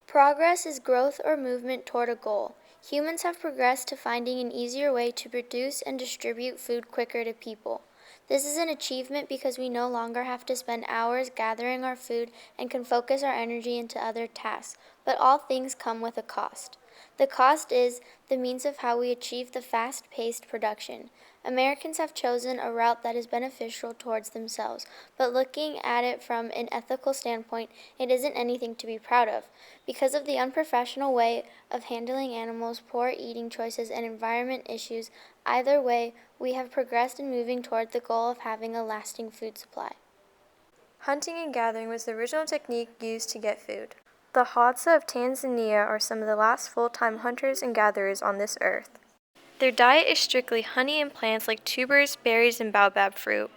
Progress is growth or movement toward a goal. Humans have progressed to finding an easier way to produce and distribute food quicker to people. This is an achievement because we no longer have to spend hours gathering our food and can focus our energy into other tasks, but all things come with a cost. The cost is the means of how we achieve the fast-paced production. Americans have chosen a route that is beneficial towards themselves, but looking at it from an ethical standpoint, it isn't anything to be proud of. Because of the unprofessional way of handling animals, poor eating choices, and environment issues, either way, we have progressed in moving toward the goal of having a lasting food supply. Hunting and gathering was the original technique used to get food. The Hadza of Tanzania are some of the last full-time hunters and gatherers on this earth. Their diet is strictly honey and plants like tubers, berries, and baobab fruit.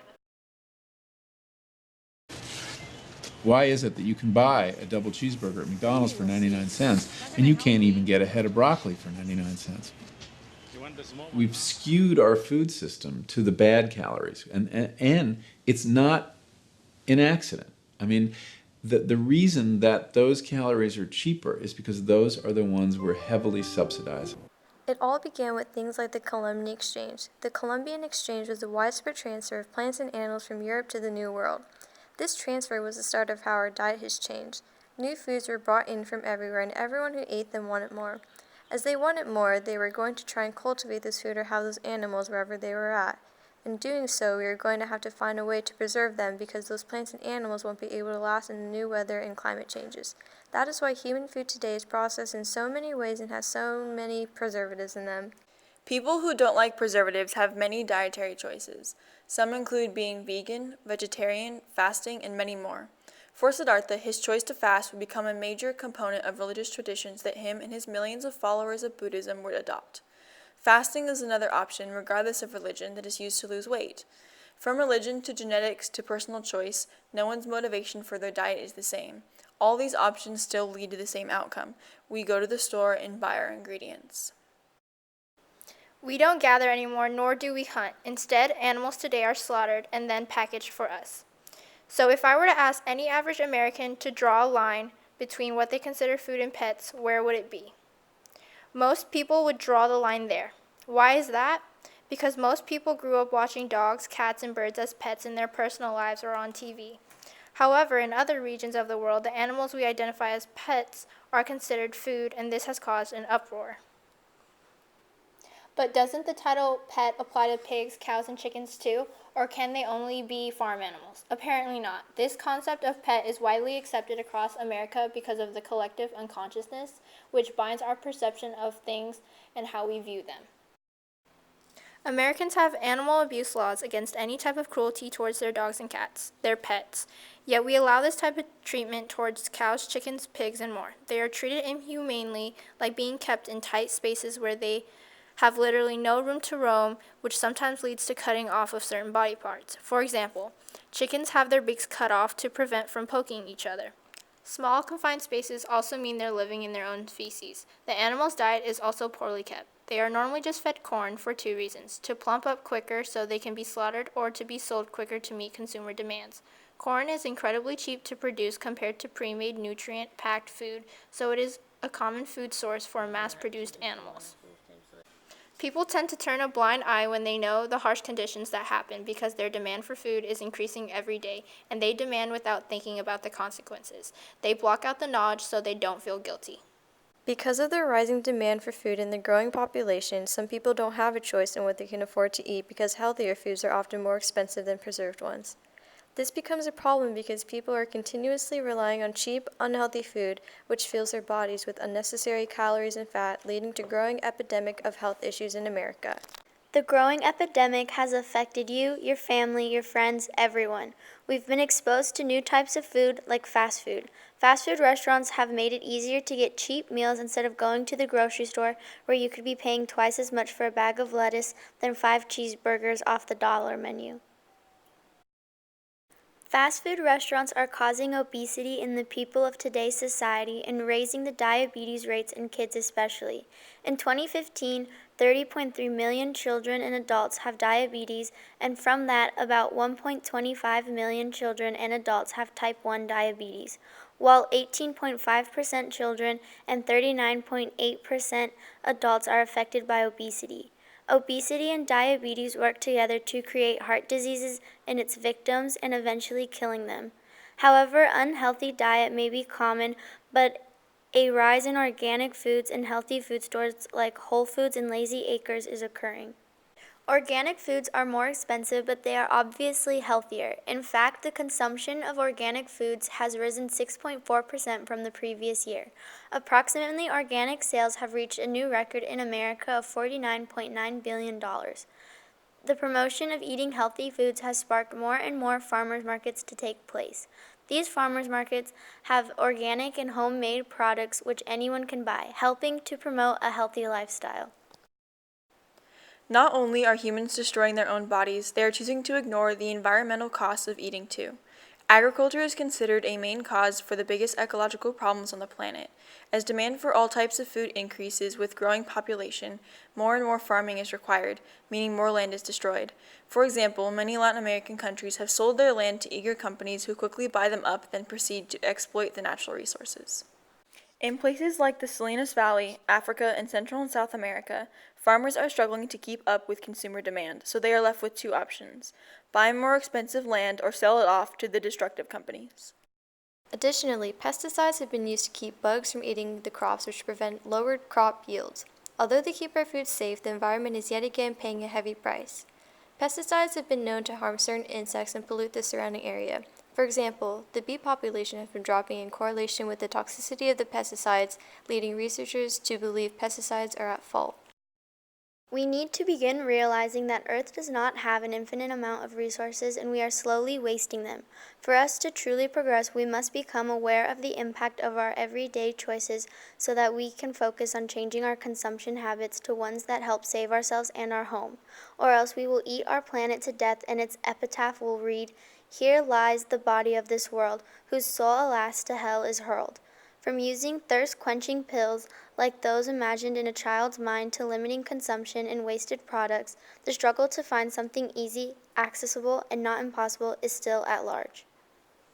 Why is it that you can buy a double cheeseburger at McDonald's for 99 cents and you can't even get a head of broccoli for 99 cents? We've skewed our food system to the bad calories, and it's not an accident. I mean, the reason that those calories are cheaper is because those are the ones we're heavily subsidizing. It all began with things like the Columbian Exchange. The Columbian Exchange was the widespread transfer of plants and animals from Europe to the New World. This transfer was the start of how our diet has changed. New foods were brought in from everywhere, and everyone who ate them wanted more. As they wanted more, they were going to try and cultivate this food or have those animals wherever they were at. In doing so, we are going to have to find a way to preserve them because those plants and animals won't be able to last in the new weather and climate changes. That is why human food today is processed in so many ways and has so many preservatives in them. People who don't like preservatives have many dietary choices. Some include being vegan, vegetarian, fasting, and many more. For Siddhartha, his choice to fast would become a major component of religious traditions that him and his millions of followers of Buddhism would adopt. Fasting is another option, regardless of religion, that is used to lose weight. From religion to genetics to personal choice, no one's motivation for their diet is the same. All these options still lead to the same outcome. We go to the store and buy our ingredients. We don't gather anymore, nor do we hunt. Instead, animals today are slaughtered and then packaged for us. So if I were to ask any average American to draw a line between what they consider food and pets, where would it be? Most people would draw the line there. Why is that? Because most people grew up watching dogs, cats, and birds as pets in their personal lives or on TV. However, in other regions of the world, the animals we identify as pets are considered food, and this has caused an uproar. But doesn't the title pet apply to pigs, cows, and chickens too? Or can they only be farm animals? Apparently not. This concept of pet is widely accepted across America because of the collective unconsciousness, which binds our perception of things and how we view them. Americans have animal abuse laws against any type of cruelty towards their dogs and cats, their pets. Yet we allow this type of treatment towards cows, chickens, pigs, and more. They are treated inhumanely, like being kept in tight spaces where they have literally no room to roam, which sometimes leads to cutting off of certain body parts. For example, chickens have their beaks cut off to prevent from poking each other. Small confined spaces also mean they're living in their own feces. The animal's diet is also poorly kept. They are normally just fed corn for two reasons: to plump up quicker so they can be slaughtered, or to be sold quicker to meet consumer demands. Corn is incredibly cheap to produce compared to pre-made nutrient-packed food, so it is a common food source for mass-produced animals. People tend to turn a blind eye when they know the harsh conditions that happen because their demand for food is increasing every day, and they demand without thinking about the consequences. They block out the knowledge so they don't feel guilty. Because of the rising demand for food and the growing population, some people don't have a choice in what they can afford to eat because healthier foods are often more expensive than preserved ones. This becomes a problem because people are continuously relying on cheap, unhealthy food, which fills their bodies with unnecessary calories and fat, leading to a growing epidemic of health issues in America. The growing epidemic has affected you, your family, your friends, everyone. We've been exposed to new types of food like fast food. Fast food restaurants have made it easier to get cheap meals instead of going to the grocery store where you could be paying twice as much for a bag of lettuce than 5 cheeseburgers off the dollar menu. Fast food restaurants are causing obesity in the people of today's society and raising the diabetes rates in kids especially. In 2015, 30.3 million children and adults have diabetes, and from that, about 1.25 million children and adults have type 1 diabetes, while 18.5% children and 39.8% adults are affected by obesity. Obesity and diabetes work together to create heart diseases in its victims and eventually killing them. However, unhealthy diet may be common, but a rise in organic foods and healthy food stores like Whole Foods and Lazy Acres is occurring. Organic foods are more expensive, but they are obviously healthier. In fact, the consumption of organic foods has risen 6.4% from the previous year. Approximately, organic sales have reached a new record in America of $49.9 billion. The promotion of eating healthy foods has sparked more and more farmers markets to take place. These farmers markets have organic and homemade products which anyone can buy, helping to promote a healthy lifestyle. Not only are humans destroying their own bodies, they are choosing to ignore the environmental costs of eating too. Agriculture is considered a main cause for the biggest ecological problems on the planet. As demand for all types of food increases with growing population, more and more farming is required, meaning more land is destroyed. For example, many Latin American countries have sold their land to eager companies who quickly buy them up, then proceed to exploit the natural resources. In places like the Salinas Valley, Africa, and Central and South America, farmers are struggling to keep up with consumer demand, so they are left with two options: buy more expensive land or sell it off to the destructive companies. Additionally, pesticides have been used to keep bugs from eating the crops, which prevent lowered crop yields. Although they keep our food safe, the environment is yet again paying a heavy price. Pesticides have been known to harm certain insects and pollute the surrounding area. For example, the bee population has been dropping in correlation with the toxicity of the pesticides, leading researchers to believe pesticides are at fault. We need to begin realizing that Earth does not have an infinite amount of resources and we are slowly wasting them. For us to truly progress, we must become aware of the impact of our everyday choices so that we can focus on changing our consumption habits to ones that help save ourselves and our home. Or else we will eat our planet to death and its epitaph will read, "Here lies the body of this world, whose soul alas to hell is hurled." From using thirst-quenching pills like those imagined in a child's mind to limiting consumption and wasted products, the struggle to find something easy, accessible, and not impossible is still at large.